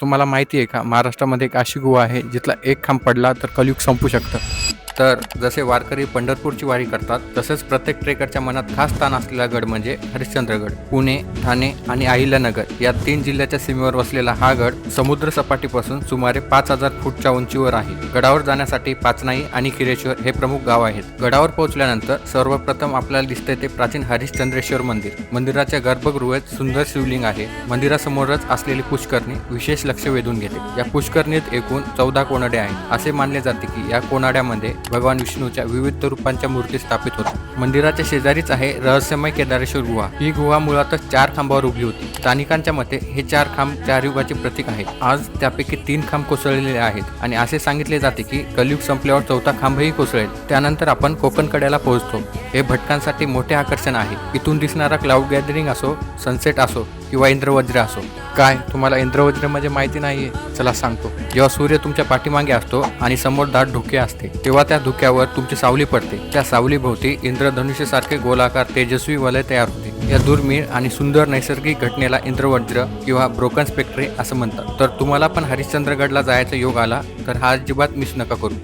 तुम्हाला माहिती आहे का, महाराष्ट्रामध्ये एक अशी गुहा आहे जिथला एक खांब पडला तर कलियुग संपू शकतं. तर जसे वारकरी पंढरपूरची वारी करतात, तसंच प्रत्येक ट्रेकरच्या मनात खास स्थान असलेला गड म्हणजे हरिश्चंद्रगड. पुणे, ठाणे आणि अहिल्यानगर या 3 जिल्ह्याच्या सीमेवर वसलेला हा गड समुद्र सपाटीपासून सुमारे 5,000 फूटच्या उंचीवर आहे. गडावर जाण्यासाठी पाचनाई आणि किरेश्वर हे प्रमुख गाव आहेत. गडावर पोहोचल्यानंतर सर्वप्रथम आपल्याला दिसते ते प्राचीन हरिश्चंद्रेश्वर मंदिर. मंदिराच्या गर्भगृहात सुंदर शिवलिंग आहे. मंदिरासमोरच असलेली पुष्करणी विशेष लक्ष वेधून घेते. या पुष्करणीत एकूण 14 कोनाडे आहेत. असे मानले जाते की या कोनाड्यामध्ये भगवान विष्णूच्या विविध रूपांच्या मूर्ती स्थापित होतात. मंदिराच्या शेजारीच आहे रहस्यमय केदारेश्वर गुहा. ही गुहा मुळातच 4 खांबावर उभी होती. स्थानिकांच्या मते हे 4 खांब 4 युगाचे प्रतीक आहेत. आज त्यापैकी 3 खांब कोसळलेले आहेत आणि असे सांगितले जाते की कलियुग संपल्यावर 4था खांबही कोसळेल. त्यानंतर आपण कोकण कड्याला पोहोचतो. हे भटकांसाठी मोठे आकर्षण आहे. इथून दिसणारा क्लाउड गॅदरिंग असो, सनसेट असो किंवा इंद्रवज्र असो. काय तुम्हाला इंद्रवज्र म्हणजे माहिती नाहीये? चला सांगतो. जेव्हा सूर्य तुमच्या पाठीमागे असतो आणि समोर दाट धुके असते, तेव्हा त्या धुक्यावर तुमची सावली पडते. त्या सावलीभोवती इंद्रधनुष्यासारखे गोलाकार तेजस्वी वलय तयार होते. या दुर्मिळ आणि सुंदर नैसर्गिक घटनेला इंद्रवज्र किंवा ब्रोकन स्पेक्ट्रे असं म्हणतात. तर तुम्हाला पण हरिश्चंद्रगडला जायचा योग आला तर हा अजिबात मिस नका करू.